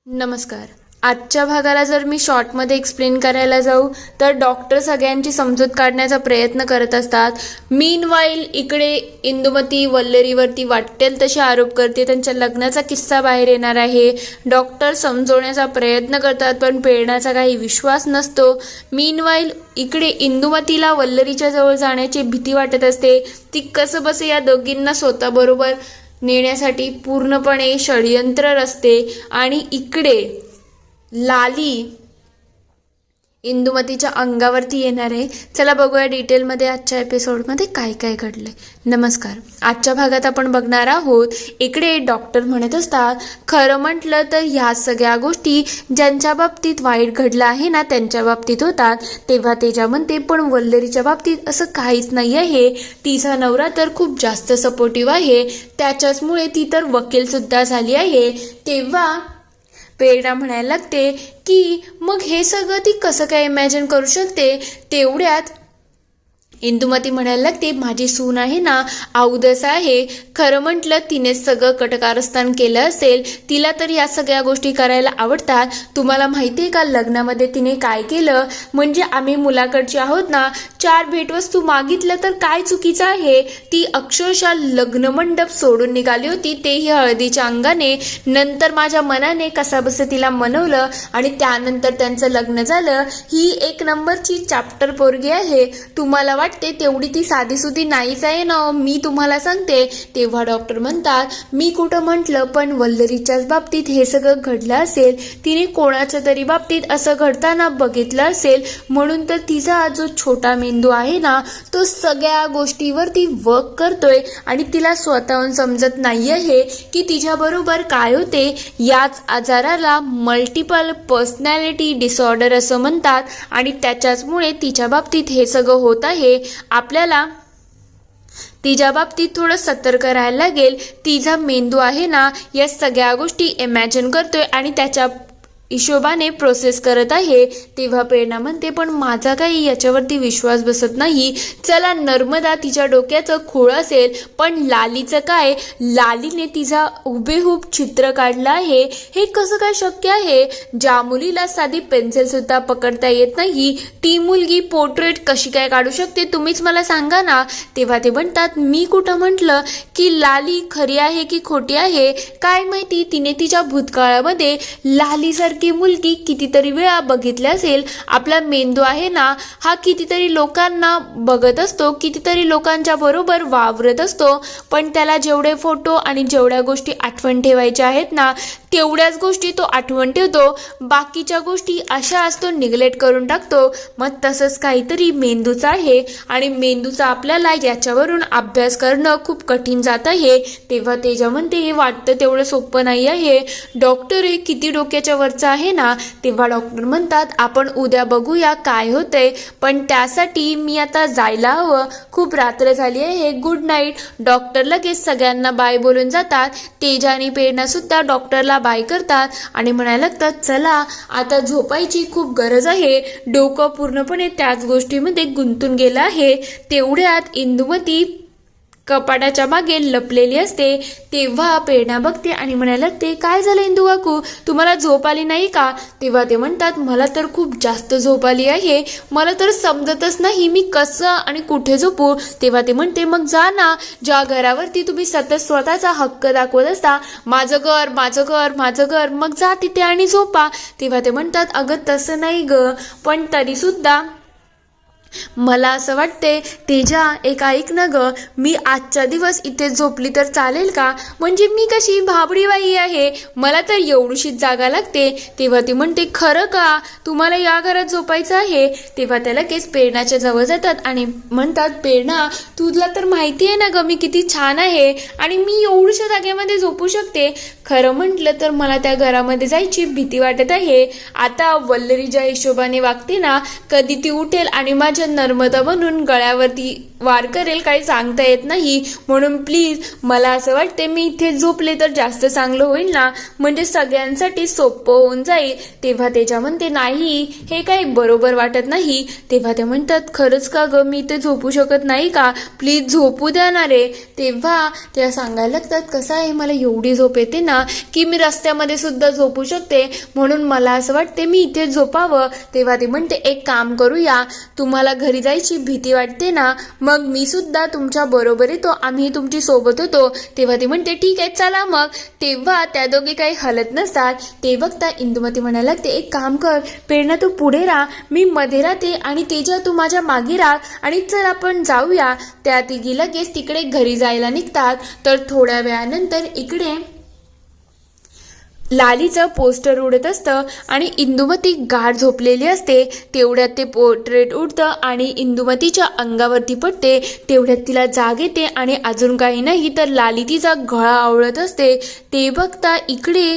नमस्कार. आजच्या भागाला जर मी शॉर्टमध्ये एक्सप्लेन करायला जाऊ तर डॉक्टर सगळ्यांची समजूत काढण्याचा प्रयत्न करत असतात. मीनवाईल इकडे इंदुमती वल्लरीवरती वाटेल तसे आरोप करते. त्यांच्या लग्नाचा किस्सा बाहेर येणार आहे. डॉक्टर समजवण्याचा प्रयत्न करतात पण प्रेरणाचा काही विश्वास नसतो. मीनवाईल इकडे इंदुमतीला वल्लरीच्या जवळ जाण्याची भीती वाटत असते. ती कसंबसं या दोघींना स्वतःबरोबर नेण्यासाठी पूर्णपणे षडयंत्र रचते. आणि इकडे लाली इंदुमतीच्या अंगावरती येणार आहे. चला बघूया डिटेलमध्ये आजच्या एपिसोडमध्ये काय काय घडलंय. नमस्कार. आजच्या भागात आपण बघणार आहोत इकडे डॉक्टर म्हणत असतात खरं म्हटलं तर ह्या सगळ्या गोष्टी ज्यांच्या बाबतीत वाईट घडलं आहे ना त्यांच्या बाबतीत होतात. तेव्हा तेजा म्हणते पण वल्लरीच्या बाबतीत असं काहीच नाही आहे. तिचा नवरा तर खूप जास्त सपोर्टिव्ह आहे. त्याच्याचमुळे ती तर वकील सुद्धा झाली आहे. तेव्हा प्रेरणा म्हणायला लागते की मग हे सगळं ती कसं काय इमॅजिन करू शकते. तेवढ्यात इंदुमती म्हणायला लागते माझी सून आहे ना अवदस आहे. खरं म्हटलं तिनेच सगळं कटकारस्थान केलं असेल. तिला तर या सगळ्या गोष्टी करायला आवडतात. तुम्हाला माहिती आहे का लग्नामध्ये तिने काय केलं. म्हणजे आम्ही मुलाकडचे आहोत ना 4 भेटवस्तू मागितलं तर काय चुकीचं आहे. ती अक्षरशः लग्न मंडप सोडून निघाली होती तेही हळदीच्या अंगाने. नंतर माझ्या मनाने कसाबसं तिला मनवलं आणि त्यानंतर त्यांचं लग्न झालं. ही 1 नंबरची चॅप्टर पोरगी आहे. तुम्हाला वाटते तेवढी ती साधीसुधी नाहीच आहे ना. मी तुम्हाला सांगते. तेव्हा डॉक्टर म्हणतात मी कुठं म्हटलं पण वल्लरीच्याच बाबतीत हे सगळं घडलं असेल. तिने कोणाच्या तरी बाबतीत असं घडताना बघितलं असेल. म्हणून तर तिचा जो छोटा मेंदू आहे ना तो सगळ्या गोष्टीवरती वर्क करतोय आणि तिला स्वतःहून समजत नाही आहे की तिच्याबरोबर काय होते. याच आजाराला मल्टिपल पर्सनॅलिटी डिसऑर्डर असं म्हणतात आणि त्याच्याचमुळे तिच्या बाबतीत हे सगळं होत आहे. आपल्याला तिच्या बाबतीत थोडं सतर्क राहायला लागेल. तिचा मेंदू आहे ना या सगळ्या गोष्टी इमॅजिन करतोय आणि त्याच्या हिशोबाने प्रोसेस करत आहे. तेव्हा प्रेरणा म्हणते पण माझा काही याच्यावरती विश्वास बसत नाही. चला नर्मदा तिच्या डोक्याचं खूळ असेल पण लालीचं काय. लालीने तिचा हुबेहूब चित्र काढलं आहे. हे कसं काय शक्य आहे. ज्या मुलीला साधी पेन्सिल सुद्धा पकडता येत नाही ती मुलगी पोर्ट्रेट कशी काय काढू शकते तुम्हीच मला सांगा ना. तेव्हा ते म्हणतात मी कुठं म्हटलं की लाली खरी आहे की खोटी आहे. काय माहिती तिने तिच्या भूतकाळामध्ये लालीसारखी की मुलगी कितीतरी वेळा बघितली असेल. आपला मेंदू आहे ना हा कितीतरी लोकांना बघत असतो. कितीतरी लोकांच्या बरोबर वावरत असतो. पण त्याला जेवढे फोटो आणि जेवढ्या गोष्टी आठवण ठेवायच्या आहेत ना तेवढ्याच गोष्टी तो आठवण ठेवतो. बाकीच्या गोष्टी अशा असतो निग्लेक्ट करून टाकतो. मग तसंच काहीतरी मेंदूचं आहे आणि मेंदूचा आपल्याला याच्यावरून अभ्यास करणं खूप कठीण जात आहे. तेव्हा तेजा म्हणते हे वाटतं तेवढं सोपं नाही आहे. डॉक्टर हे किती डोक्याच्या वरचं आहे ना. तेव्हा डॉक्टर म्हणतात आपण उद्या बघूया काय होतंय पण त्यासाठी मी आता जायला हवं. खूप रात्र झाली आहे. Good night. डॉक्टर लगेच सगळ्यांना बाय बोलून जातात. तेजा आणि प्रेरणा सुद्धा डॉक्टरला बाय करतात आणि म्हणायला लागतात चला आता झोपायची खूप गरज आहे. डोकं पूर्णपणे त्याच गोष्टीमध्ये गुंतून गेलं आहे. तेवढ्यात इंदुमती कपाटाच्या मागे लपलेली असते. तेव्हा प्रेरणा बघते आणि म्हणायला लागते काय झालं इंदू काकू तुम्हाला झोप आली नाही का. तेव्हा ते म्हणतात मला तर खूप जास्त झोप आली आहे. मला तर समजतच नाही मी कसं आणि कुठे झोपू. तेव्हा ते म्हणते मग जा ना ज्या घरावरती तुम्ही सतत स्वतःचा हक्क दाखवत असता माझं घर माझं घर माझं घर मग जा तिथे आणि झोपा. तेव्हा ते म्हणतात अगं तसं नाही ग पण तरी सुद्धा मला असं वाटते. तेजा एक ऐक ना ग मी आजचा दिवस इथे झोपली तर चालेल का. म्हणजे मी कशी भाबडी बाई आहे मला तर एवढीशीच जागा लागते. तेव्हा ती म्हणते खरं का तुम्हाला या घरात झोपायचं आहे. तेव्हा त्याला केस प्रेरणाच्या जवळ जातात आणि म्हणतात प्रेरणा तुला तर माहिती आहे ना ग मी किती छान आहे आणि मी एवढ्याशा जागेमध्ये झोपू शकते. खरं म्हटलं तर मला त्या घरामध्ये जायची भीती वाटत आहे. आता वल्लरी ज्या हिशोबाने वागते ना कधी ती उठेल आणि माझ्या माझ्या नर्मदा बनून गळ्यावरती वार करेल काही सांगता येत नाही, म्हणून प्लीज मला असं वाटते मी इथे झोपले तर जास्त चांगलं होईल ना, म्हणजे सगळ्यांसाठी सोपं होऊन जाईल. तेव्हा तेजा म्हणते नाही हे काही बरोबर वाटत नाही. तेव्हा ते म्हणतात खरंच का ग, मी इथे झोपू शकत नाही का, प्लीज झोपू द्या ना रे. तेव्हा त्या सांगायला लागतात कसं आहे मला एवढी झोप येते ना की मी रस्त्यामध्ये सुद्धा झोपू शकते, म्हणून मला असं वाटते मी इथे झोपावं. तेव्हा ते म्हणते एक काम करूया, तुम्हाला घरी जायची भीती वाटते ना, मग मी सुद्धा तुमच्या बरोबर येतो, आम्ही तुमची सोबत होतो. तेव्हा ती म्हणते ठीक आहे चला मग. तेव्हा त्या दोघे काही हलत नसतात. ते बघता इंदुमती म्हणायला लागते एक काम कर प्रेरणा, तू पुढे राहा, मी मध्ये राहते आणि तेजा तू माझ्या मागे राहा आणि चल आपण जाऊया. त्या तिघी लगेच तिकडे घरी जायला निघतात. तर थोड्या वेळानंतर इकडे लालीचं पोस्टर उडत असतं आणि इंदुमती गाढ झोपलेली असते. तेवढ्यात ते पोर्ट्रेट उडतं आणि इंदुमतीच्या अंगावरती पडते. तेवढ्यात तिला जाग येते आणि अजून काही नाही तर लाली तिचा गळा आवळत असते. ते बघता इकडे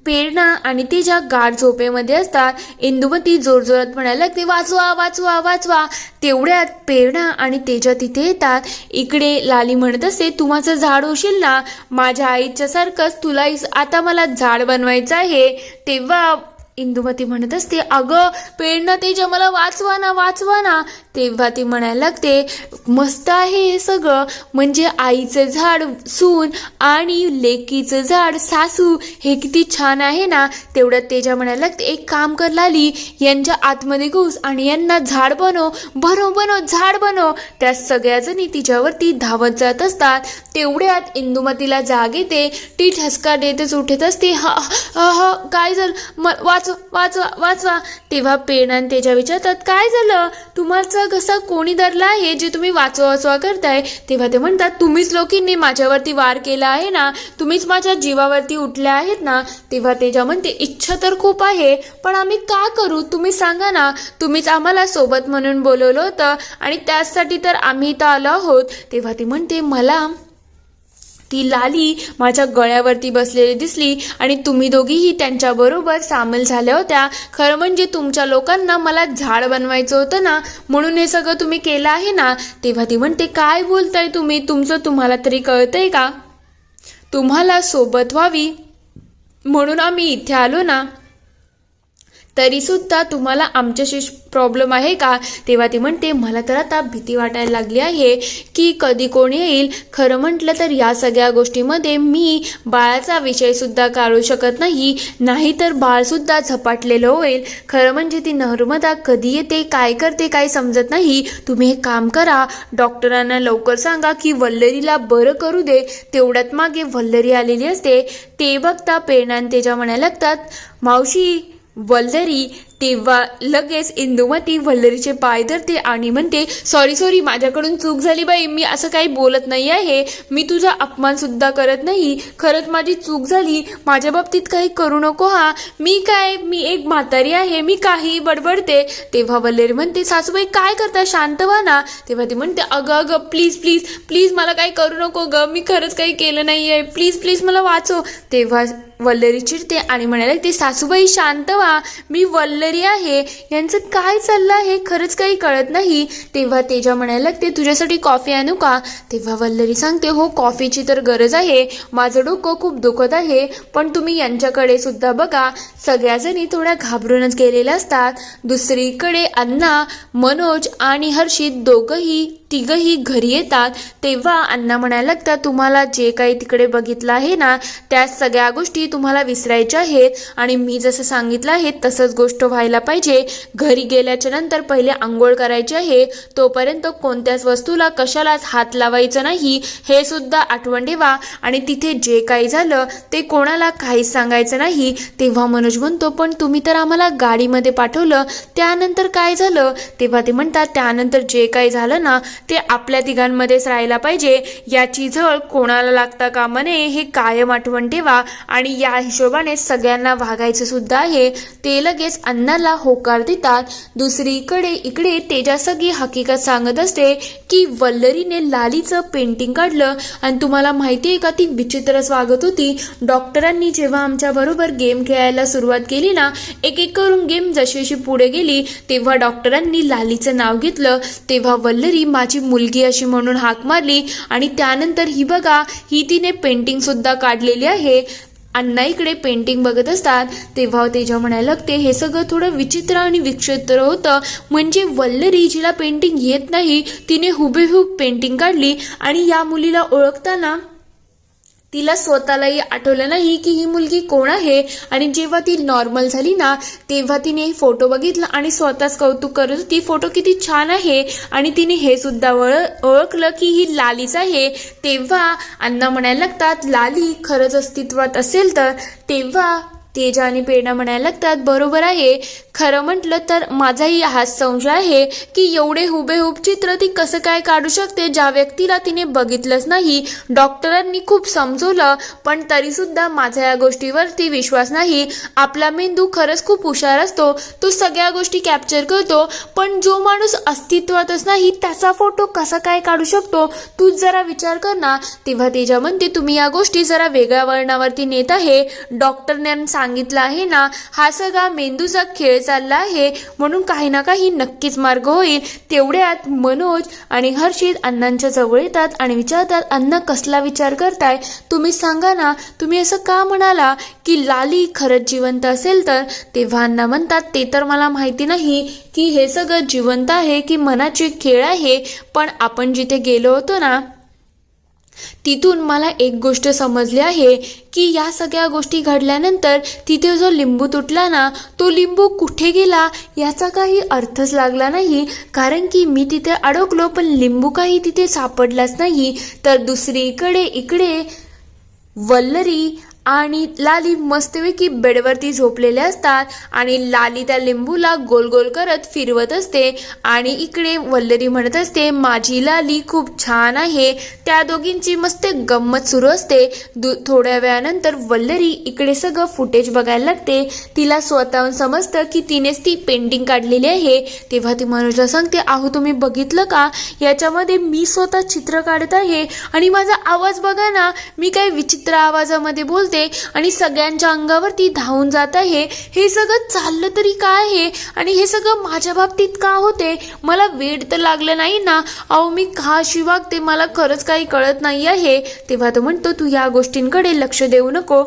प्रेरणा आणि तिच्या गाढ झोपेमध्ये असतात. इंदुमती जोरजोरात म्हणायला लागते वाचवा वाचवा वाचवा. तेवढ्यात प्रेरणा आणि तेजा तिथे येतात. इकडे लाली म्हणत असते तू माझं झाड होशील ना, माझ्या आईच्या सारखंच तुलाही आता मला झाड बनवायचं आहे. तेव्हा इंदुमती म्हणत असते अगं प्रेरणा तेजा मला वाचवा ना वाचवा ना. तेव्हा ती म्हणायला लागते मस्त आहे हे सगळं, म्हणजे आईचं झाड सून आणि लेकीचं झाड सासू, हे किती छान आहे ना. तेवढ्यात तेजा म्हणायला लागते एक काम कर लाली, यांच्या आतमध्ये घुस आणि यांना झाड बनव बनव झाड बनव. त्या सगळ्या जणी तिच्यावरती धावत जात असतात. तेवढ्यात इंदुमतीला जाग येते. ती ठसका देतच उठत असते हा हा काय झालं वाचवा वाचवा वाचवा. तेव्हा प्रेरणा तेजा विचारतात काय झालं, तुम्हाला कसा कोणी धरला आहे जे तुम्ही वाचवा वाचवा करताय. तेव्हा ते म्हणतात तुम्हीच लोकींनी माझ्यावरती वार केला आहे ना, तुम्हीच माझ्या जीवावरती उठल्या आहेत ना. तेव्हा तेजा म्हणते इच्छा तर खूप आहे पण आम्ही का करू तुम्ही सांगा ना, तुम्हीच आम्हाला सोबत म्हणून बोलवलं होतं आणि त्यासाठी तर आम्ही इथं आलो आहोत. तेव्हा ती म्हणते मला ती लाली माझ्या गळ्यावरती बसलेली दिसली आणि तुम्ही दोघीही त्यांच्याबरोबर सामील झाल्या होत्या. खरं म्हणजे तुमच्या लोकांना मला झाड बनवायचं होतं ना, म्हणून हे सगळं तुम्ही केलं आहे ना. तेव्हा ती म्हणते काय बोलताय तुम्ही, तुमचं तुम्हाला तरी कळतंय का, तुम्हाला सोबत व्हावी म्हणून आम्ही इथे आलो ना, तरी सुद्धा तुम्हाला आमच्याशी प्रॉब्लेम आहे का. तेव्हा ती म्हणते मला तर आता भीती वाटायला लागली आहे की कधी कोण येईल. खरं म्हटलं तर या सगळ्या गोष्टीमध्ये मी बाळाचा विषय सुद्धा काढू शकत नाही, नाहीतर बाळ सुद्धा झपाटलेलं होईल. खरं म्हणजे ती नर्मदा कधी येते काय करते काय समजत नाही. तुम्ही एक काम करा, डॉक्टरांना लवकर सांगा की वल्लरीला बरं करू दे. तेवढ्यात मागे वल्लरी आलेली असते. ते बघता प्रेरणा तेजा म्हणायला लागतात मावशी वल्लरी. तेव्हा लगेच इंदुमती वल्लरीचे पाय धरते आणि म्हणते सॉरी माझ्याकडून चूक झाली बाई, मी असं काही बोलत नाही आहे, मी तुझा अपमान सुद्धा करत नाही, खरंच माझी चूक झाली, माझ्या बाबतीत काही करू नको हा, मी एक म्हातारी आहे, मी काही बडबडते. तेव्हा वल्लरी म्हणते सासूबाई काय करता, शांत व्हा ना. तेव्हा ती म्हणते अगं प्लीज प्लीज प्लीज मला काही करू नको ग, मी खरंच काही केलं नाही आहे, प्लीज प्लीज मला वाचव. तेव्हा वल्लरी चिडते आणि म्हणाले ते सासूबाई शांत व्हा, मी वल्लरी आहे, यांचं काय चाललं आहे खरंच काही कळत नाही. तेव्हा तेजा म्हणायला लागते तुझ्यासाठी कॉफी आणू का. तेव्हा वल्लरी सांगते हो कॉफीची तर गरज आहे, माझं डोकं खूप दुखत आहे, पण तुम्ही यांच्याकडे सुद्धा बघा. सगळ्याजणी थोड्या घाबरूनच गेलेल्या असतात. दुसरीकडे अण्णा मनोज आणि हर्षित तिघही घरी येतात. तेव्हा अण्णा म्हणायला लागतात तुम्हाला जे काही तिकडे बघितलं आहे ना त्या सगळ्या गोष्टी तुम्हाला विसरायच्या आहेत आणि मी जसं सांगितलं आहे तसंच गोष्ट व्हायला पाहिजे. घरी गेल्याच्या नंतर पहिले आंघोळ करायची आहे, तोपर्यंत कोणत्याच वस्तूला कशालाच हात लावायचं नाही हे सुद्धा आठवण ठेवा आणि तिथे जे काही झालं ते कोणाला काहीच सांगायचं नाही. तेव्हा मनोज म्हणतो पण तुम्ही तर आम्हाला गाडीमध्ये पाठवलं, त्यानंतर काय झालं. तेव्हा ते म्हणतात त्यानंतर जे काही झालं ना ते आपल्या तिघांमध्येच राहायला पाहिजे, याची झळ कोणाला लागता कामा नये हे कायम आठवण ठेवा आणि या हिशोबाने सगळ्यांना वागायचं सुद्धा आहे. ते लगेच अण्णाला होकार देतात. दुसरीकडे इकडे तेजा सगळी हकीकत सांगत असते की वल्लरीने लालीचं पेंटिंग काढलं आणि तुम्हाला माहिती आहे का, ती विचित्रच वागत होती. डॉक्टरांनी जेव्हा आमच्या बरोबर गेम खेळायला सुरुवात केली ना, एक एक करून गेम जशी पुढे गेली तेव्हा डॉक्टरांनी लालीचं नाव घेतलं, तेव्हा वल्लरी माझी मुलगी अशी म्हणून हाक मारली आणि त्यानंतर ही बघा, ही तिने पेंटिंग सुद्धा काढलेली आहे. अण्णा इकडे पेंटिंग बघत असतात तेव्हा तेजा म्हणायला लागते, हे सगळं थोडं विचित्र आणि विचित्र होतं. म्हणजे वल्लरी जिला पेंटिंग येत नाही तिने हुबेहूब पेंटिंग काढली आणि या मुलीला ओळखताना तिला स्वतःलाही आठवलं नाही की ही मुलगी कोण आहे. आणि जेव्हा ती नॉर्मल झाली ना, तेव्हा तिने फोटो बघितला आणि स्वतःच कौतुक करत होती, फोटो किती छान आहे. आणि तिने हे सुद्धा ओळखलं की ही लालीच आहे. तेव्हा अण्णा म्हणायला लागतात, लाली खरंच अस्तित्वात असेल तर. तेव्हा तेजा आणि प्रेरणा म्हणायला लागतात, बरोबर आहे. खरं म्हटलं तर माझाही हाच संशय आहे की एवढे हुबेहूब चित्र ती कसं काय काढू शकते ज्या व्यक्तीला तिने बघितलंच नाही. डॉक्टरांनी खूप समजवलं पण तरी सुद्धा माझा या गोष्टीवरती विश्वास नाही. आपला मेंदू खरंच खूप हुशार असतो, तो सगळ्या गोष्टी कॅप्चर करतो, पण जो माणूस अस्तित्वातच नाही त्याचा फोटो कसा काय काढू शकतो, तूच जरा विचार कर ना. तेव्हा तेजा म्हणते, तुम्ही या गोष्टी जरा वेगळ्या वळणावरती नेत आहे. डॉक्टरने सांगितलं आहे ना, हा सगळा मेंदूचा खेळ चालला आहे, म्हणून काही ना काही नक्कीच मार्ग होईल. तेवढ्यात मनोज आणि हर्षित अण्णांच्या जवळ येतात आणि विचारतात, अण्णा कसला विचार करताय, तुम्ही सांगा ना, तुम्ही असं का म्हणाला की लाली खरंच जिवंत असेल तर. तेव्हा अण्णा म्हणतात, ते तर मला माहिती नाही की हे सगळं जिवंत आहे की मनाचे खेळ आहे, पण आपण जिथे गेलो होतो ना तिथून मला एक गोष्ट समजली आहे की या सगळ्या गोष्टी घडल्यानंतर तिथे जो लिंबू तुटला ना, तो लिंबू कुठे गेला याचा काही अर्थच लागला नाही. कारण की मी तिथे अडकलो पण लिंबू काही तिथे सापडलाच नाही. तर दुसरीकडे इकडे वल्लरी आणि लाली मस्तपैकी बेडवरती झोपलेले असतात आणि लाली त्या लिंबूला गोल गोल करत फिरवत असते आणि इकडे वल्लरी म्हणत असते, माझी लाली खूप छान आहे. त्या दोघींची मस्त गंमत सुरू असते. थोड्या वेळानंतर वल्लरी इकडे सगळं फुटेज बघायला लागते. तिला स्वतःहून समजतं की तिनेच ती पेंटिंग काढलेली आहे. तेव्हा ती मनोजला सांगते, अहो तुम्ही बघितलं का, याच्यामध्ये मी स्वतः चित्र काढत आहे आणि माझा आवाज बघा ना, मी काही विचित्र आवाजामध्ये बोलते आणि सगळ्यांच्या अंगावरती धावून जात आहे. हे सगळं चाललं तरी काय आहे आणि हे सगळं माझ्या बाबतीत का होते, मला वेड तर लागलं नाही ना. अहो मी का अशी वागते मला खरंच काही कळत नाही आहे. तेव्हा तो म्हणतो, तू या गोष्टींकडे लक्ष देऊ नको,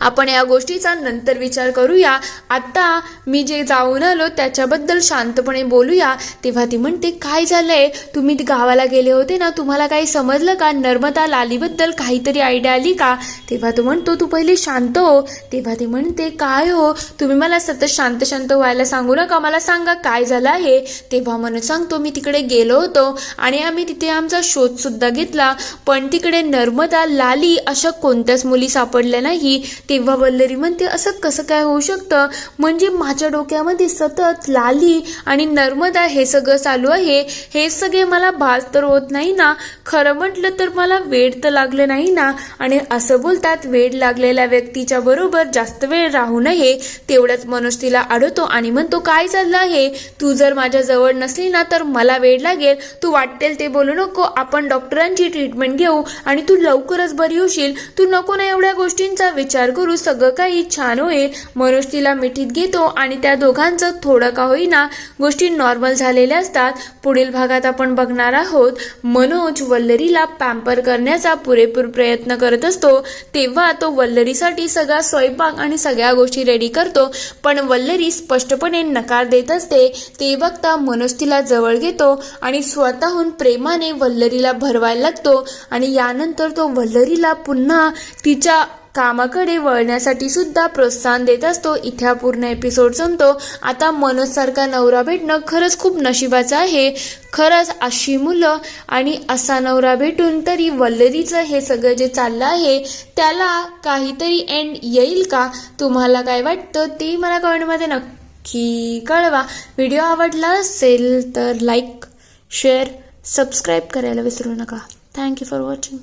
आपण या गोष्टीचा नंतर विचार करूया. आता मी जे जाऊन आलो त्याच्याबद्दल शांतपणे बोलूया. तेव्हा ती म्हणते, काय झालंय, तुम्ही गावाला गेले होते ना, तुम्हाला काही समजलं का, नर्मदा लालीबद्दल काहीतरी आयडिया आली का. तेव्हा तो म्हणतो, तू पहिले शांत हो. तेव्हा ती म्हणते, काय हो, तुम्ही मला सतत शांत शांत व्हायला सांगू नका, मला सांगा काय झालं आहे. तेव्हा मनोज सांगतो, मी तिकडे गेलो होतो आणि आम्ही तिथे आमचा शोध सुद्धा घेतला, पण तिकडे नर्मदा लाली अशा कोणत्याच मुली सापडल्या नाही. तेव्हा वल्लरी म्हणते, असं कसं काय होऊ शकतं, म्हणजे माझ्या डोक्यामध्ये सतत लाली आणि नर्मदा हे सगळं चालू आहे. हे सगळे मला भास तर होत नाही ना, खरं म्हटलं तर मला वेड तर लागलं नाही ना. आणि असं बोलतात, वेड लागलेल्या व्यक्तीच्या बरोबर जास्त वेळ राहू नये. तेवढ्यात मनोज तिला अडवतो आणि म्हणतो, काय चाललं आहे, तू जर माझ्या जवळ नसली ना तर मला वेड लागेल. तू वाटेल ते बोलू नको, आपण डॉक्टरांची ट्रीटमेंट घेऊ आणि तू लवकरच बरी होशील. तू नको ना एवढ्या गोष्टींचा विचार करू, सगळं काही छान होईल. मनोज तिला मिठीत घेतो आणि त्या दोघांचं थोडं का होईना गोष्टी नॉर्मल झालेल्या असतात. पुढील भागात आपण बघणार आहोत, मनोज वल्लरीला पॅम्पर करण्याचा पुरेपूर प्रयत्न करत असतो. तेव्हा तो वल्लरीसाठी सगळा स्वयंपाक आणि सगळ्या गोष्टी रेडी करतो, पण वल्लरी स्पष्टपणे नकार देत असते. ते बघता मनोज तिला जवळ घेतो आणि स्वतःहून प्रेमाने वल्लरीला भरवायला लागतो आणि यानंतर तो वल्लरीला पुन्हा तिच्या कामाकडे वळण्यासाठी सुद्धा प्रोत्साहन देत असतो. इथे पूर्ण एपिसोड संपतो. आता मनोज सारखा नवरा भेटणं खरंच खूप नशिबाचं आहे. खरंच अशी मुलं आणि असा नवरा भेटून तरी वल्लरीचं हे सगळं जे चाललं आहे त्याला काहीतरी एंड येईल का, तुम्हाला काय वाटतं ते मला कमेंटमध्ये नक्की कळवा. व्हिडिओ आवडला असेल तर लाईक शेअर सबस्क्राईब करायला विसरू नका. Thank you for watching.